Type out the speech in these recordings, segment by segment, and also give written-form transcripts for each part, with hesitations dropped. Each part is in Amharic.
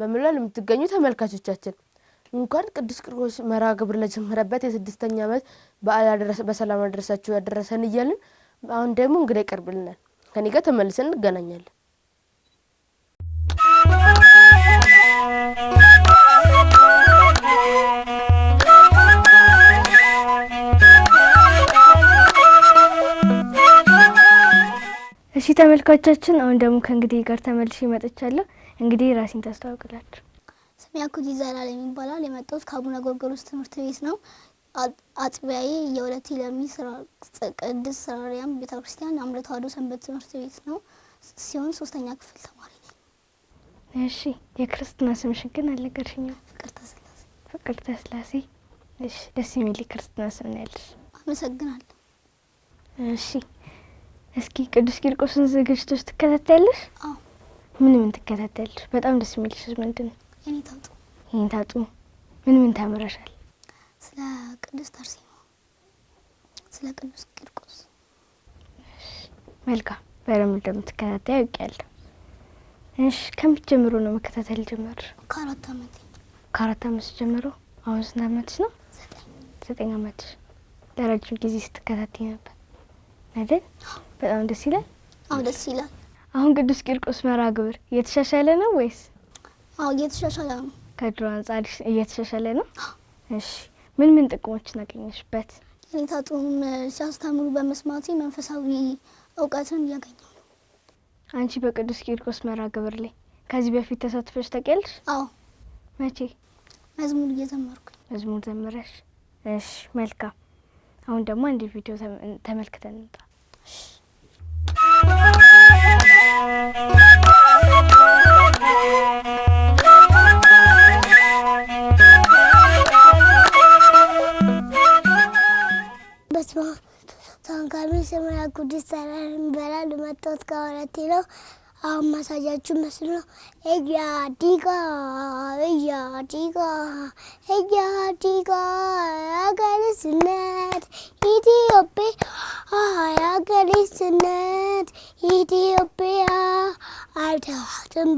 በመላው ለምትገኙ ተመልካቾቻችን እንኳን ቅዱስ ቂርቆስ መርሃ ግብር ለጀመረበት የ6ኛ ዓመት በዓል በሰላም አደረሳችሁ ያደረሰን እያልን አሁን ደግሞ እንግዲህ ይቀርብልናል ከኔ ጋር ተመልሰን እንገናኛለን እሺ ተመልካቾቻችን አሁን ደግሞ ከእንግዲህ ጋር ተመልሼ መጥቻለሁ እንግዲህ ራሴን ታስተዋውቃላችሁ ስሚያኩ ይዘላል የሚባላል የመጣሁት ከአቡነ ጎርጎርዮስ ትምህርት ቤት ነው አጥቢያዬ የሁለት ለሚስራ ቅድስት ሰራሪያም ቤተክርስቲያን አምረ ተዋሕዶ ሰንበት ትምህርት ቤት ነው ሲሆን 3ኛ ክፍል ተማሪ ነኝ እሺ የክርስትና ስምሽ ግን አልነገርሽኝም ፍቅርተ ስላሴ እሺ ደስ የሚል ክርስትና ስም ነው ያለሽ አመሰግናለሁ እሺ እስኪ ቅዱስ ቂርቆስን ዝግጅቶች ትከታተያለሽ አዎ ምን ትከታተያለሽ በጣም ደስ የሚልሽ ምንድነው የኔታጡ ምን ተምረሻል ስለ ቅዱስ አርሴማ ስለ ቅዱስ ቂርቆስ መልካም በረም እንደምትከታተይ ያውቃለሁ እሺ ከመጀመሩ ነው መከታተል ጀመርሽ ከአራት ዓመት ጀምሮ አሁን ስንት ዓመትሽ ነው 9 ዓመት ለረጅም ጊዜ ስትከታተይ ነበር አይደል በጣም ደስ ይላል አዎ ደስ ይላል አሁን ቅዱስ ቂርቆስ መርሃ ግብር እየተሻሻለ ነው ወይስ አዎ እየተሻሻለ ነው ከድሮ አንፃር እየተሻሻለ ነው እሺ ምን ጥቅሞችን አገኘሽበት የኔታጡም ሲያስተምሩ በመስማቴ መንፈሳዊ ዕውቀትን ያገኛሉ አንቺ በቅዱስ ቂርቆስ መርሃ ግብር ላይ ከዚህ በፊት ተሳትፈሽ ታውቂያለሽ አዎ መቼ መዝሙር እየዘመርኩ መዝሙር ዘመረሽ እሺ መልካም አሁን ደግሞ አንድ ቪዲዮ ተመልክተን እንጣ በስመ አብ ታንካሚ ሰማያ ቅዱስ ሰራን በላል መጣት ካወራቴ ነው አሁን ማሳጃችሁ መስሎ እያዲጋ አገርስነት ኢትዮጵያ አይተዋትም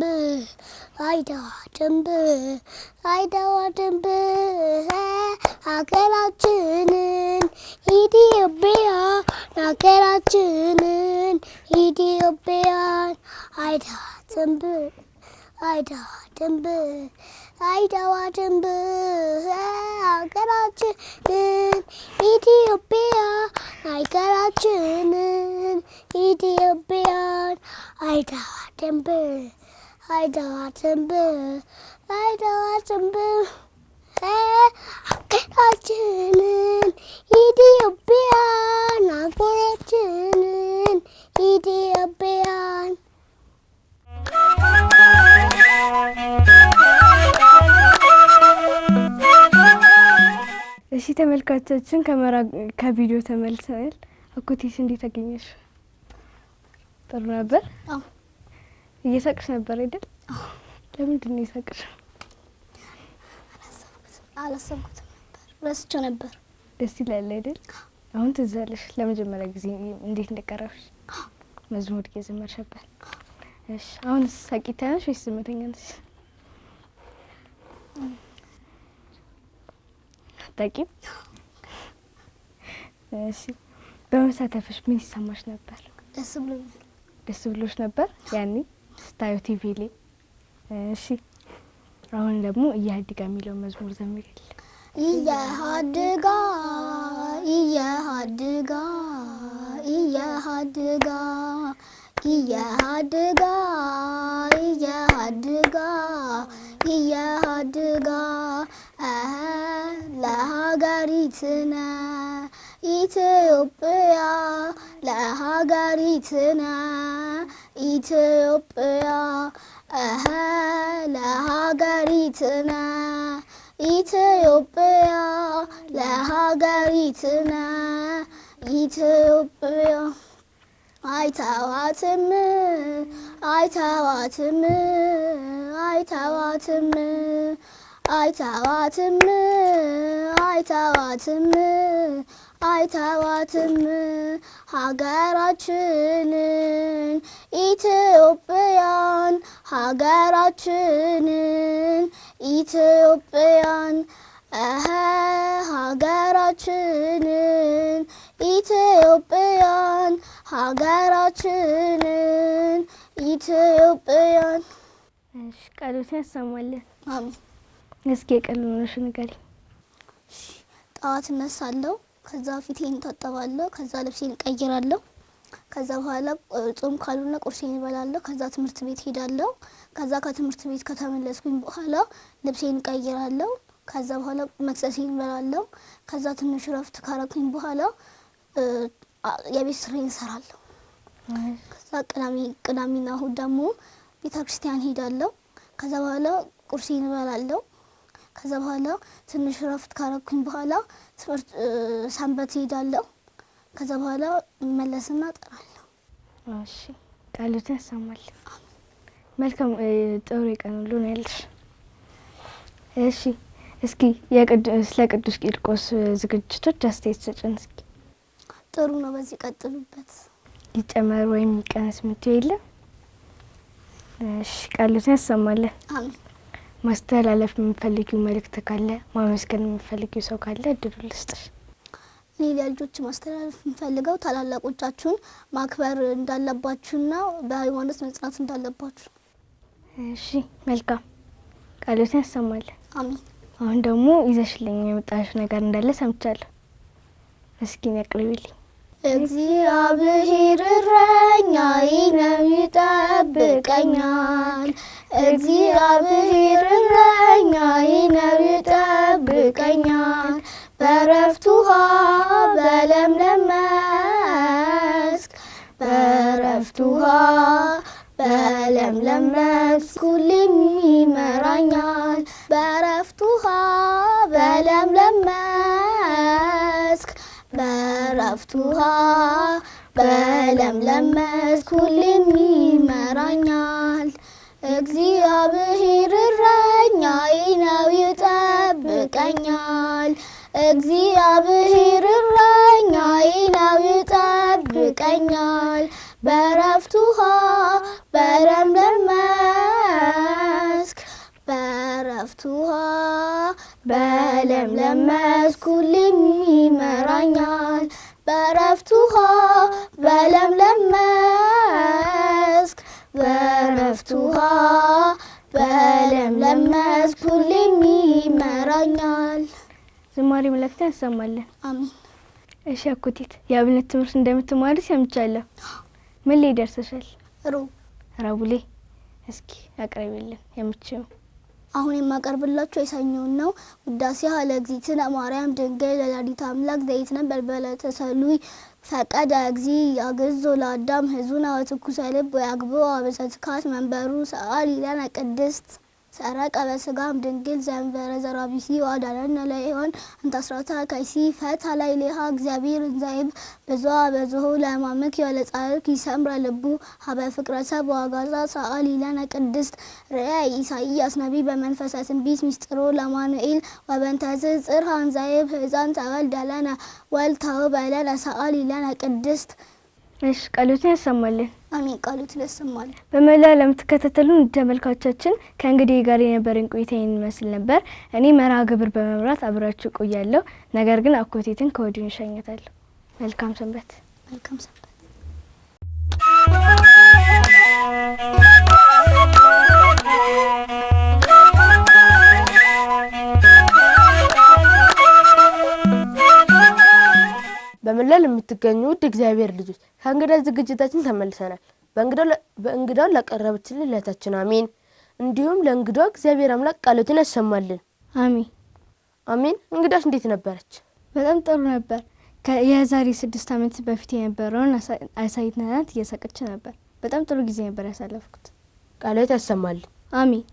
ሀገራችንን ኢትዮጵያን አይተዋትም ሀገራችንን ኢትዮጵያን አይተዋትም ሀገራችንን ኢትዮጵያን እሺ ተመልካቾቻችን ከቪዲዮ ተመልሰናል አኩቲስ እንዴት አገኘሽ ጥሩ ነበር አዎ እየሳቅሽ ነበር አይደል አዎ ለምንድን ነው የሳቅሽ አላሰብኩትም ነበር ረስቼው ነበር ደስ ይላል አይደል አሁን ትዝ አለሽ ለመጀመሪያ ጊዜ እንዴት እንደቀረብሽ መዝሙር እየዘመርሽ ነበር እሺ አሁን ሳቂታ ነሽ ወይስ ዝምተኛ ነሽ ታቂም እሺ በመሳተፍሽ ምን ይሰማሽ ነበር ደስ ብሎሽ ነበር ያኔ ስታዩ ቲቪ ላይ እሺ አሁን ደግሞ እያድጋ የሚለው መዝሙር ዘምሪል እያድጋ ለሀገሪትና ኢትዮጵያ ለሀገሪትና ኢትዮጵያ ለሀገሪትና ኢትዮጵያ ለሀገሪትና ኢትዮጵያ አይተዋትም ሀገራችንን ኢትዮጵያን ሀገራችንን ኢትዮጵያን ሀገራችንን ኢትዮጵያን ሀገራችንን ኢትዮጵያን። እሺ ቃሎትን ያሰማልን። አሜን። እስኪ የቀሉንሽ ንገሪኝ። ጠዋት እነሳለሁ፣ ከዛ ፊቴን ታጠባለሁ፣ ከዛ ልብሴን ቀይራለሁ። ከዛ በኋላ ጾም ካልሆነ ቁርሴን እበላለሁ። ከዛ ትምህርት ቤት ሄዳለሁ። ከዛ ከትምህርት ቤት ከተመለስኩኝ በኋላ ልብሴን ቀይራለሁ። ከዛ በኋላ መክሰሴን እበላለሁ። ከዛ ትንሽ ረፍት ካረኩኝ በኋላ የቤት ስራዬን እሰራለሁ። ከዛ ቅዳሜና እሁድ ደግሞ ቤተክርስቲያን ሄዳለሁ። ከዛ በኋላ ቁርሴን እበላለሁ። ከዛ በኋላ ትንሽ ረፍት ካረኩኝ በኋላ ትምህርት ሰንበት ሄዳለሁ። ከዛ በኋላ መለስና እጠራለሁ። እሺ ቃሎትን ያሰማልን። መልካም ጥሩ የቀን ሁሉ ነው ያለሽ። እሺ እስኪ ስለ ቅዱስ ቂርቆስ ዝግጅቶች አስተያየት ሰጭን እስኪ። ጥሩ ነው፣ በዚህ ቀጥሉበት። ይጨመር ወይም ይቀነስ የምትይው የለም? እሺ ቃሎትን ያሰማልን። አሜን። ማስተላለፍ የምፈልጊው መልእክት ካለ፣ ማመስገን የምፈልጊው ሰው ካለ እድሉ ልስጥሽ። እኔ ለልጆች ማስተላለፍ የምፈልገው ታላላቆቻችሁን ማክበር እንዳለባችሁና በሃይማኖት መጽናት እንዳለባችሁ። እሺ መልካም ቃሎትን ያሰማልን። አሜን። አሁን ደግሞ ይዘሽልኝ የመጣሽ ነገር እንዳለ ሰምቻለሁ። እስኪ ያቅርቢልኝ። እግዚአብሔር እረኛዬ ነው ይጠብቀኛል። እግዚአብሔር እረኛዬ ነው ይጠብቀኛል። በዕረፍት ውኃ በለምለም መስክ በዕረፍት ውኃ በለምለም መስክ ሁሌም ይመራኛል። በዕረፍት ውኃ በለምለም መስክ በዕረፍት ውኃ በለምለም መስክ ሁሌም ይመራኛል። እግዚአብሔር እረኛዬ ነው ይጠብቀኛል። እግዚአብሔር እረኛዬ ነው ይጠብቀኛል። በዕረፍት ውኃ በለምለም መስክ በዕረፍት ውኃ በለምለም መስክ ሁሌም ይመራኛል። በዕረፍት ውኃ በለምለም መስክ በዕረፍት ውኃ በለምለም መስክ ሁሌም ይመራኛል። ዝማሬ መላእክትን ያሰማልን። አሜን። እሺ አኩቲት የአብነት ትምህርት እንደምትማሪ ሰምቻለሁ። ምን ላይ ደርሰሻል? ረቡዕ ላይ። እስኪ አቅርቢልን የምትችይው። አሁን የማቀርብላችሁ የሰኞውን ነው። ውዳሴሃ ለእግዝእትነ ማርያም ድንግል ወላዲተ አምላክ ዘይትነበል በዕለተ ሰሉይ ፈቀደ እግዚእ ያግዞ ለአዳም ሕዙነ ወትኩሰ ልብ ወያግብኦ በሰትካት መንበሩ ሰአሊ ለነ ቅድስት ሰረቀ በስጋም ድንግል ዘንበረ ዘራቢሲ ወአዳነነ ለሔዋን እንተ አስራታ ከይሲ ፈትሐ ላዕሌሃ እግዚአብሔር እንዘይብ ብዙኃ በዝሖ ለሕማምኪ ወለጻርኪ ይሰምረ ልቡ ሀበ ፍቅረ ሰብ ወአግዓዛ ሰአሊ ለነ ቅድስት ርእየ ኢሳይያስ ነቢይ በመንፈሰ ትንቢት ምስጢሮ ለአማኑኤል ወበእንተዝ ጽርሐ እንዘይብ ሕፃን ተወልደ ለነ ወልድ ተውህበ ለነ ሰአሊ ለነ ቅድስት። እሺ ቃሎትን ያሰማልን። አሜን። ቃሎትን ያሰማልን። በመላ ለምትከታተሉን ተመልካቾቻችን ከእንግዲህ ጋር የነበረን ቆይታ ይመስል ነበር። እኔ መርሃ ግብር በመምራት አብራችሁ ቆያለሁ። ነገር ግን አኮቴትን ከወዲሁ እንሸኛታለሁ። መልካም ሰንበት። መልካም ሰንበት። በመላ ለምትገኙ ውድ እግዚአብሔር ልጆች ከእንግዳ ዝግጅታችን ተመልሰናል። በእንግዳው ላቀረበችልን እህታችን አሜን፣ እንዲሁም ለእንግዳው እግዚአብሔር አምላክ ቃሎትን ያሰማልን። አሜን አሜን። እንግዳሽ እንዴት ነበረች? በጣም ጥሩ ነበር። የዛሬ 6 ዓመት በፊት የነበረውን አሳይተናት እየሳቀች ነበር። በጣም ጥሩ ጊዜ ነበር ያሳለፍኩት። ቃሎት ያሰማልን። አሜን።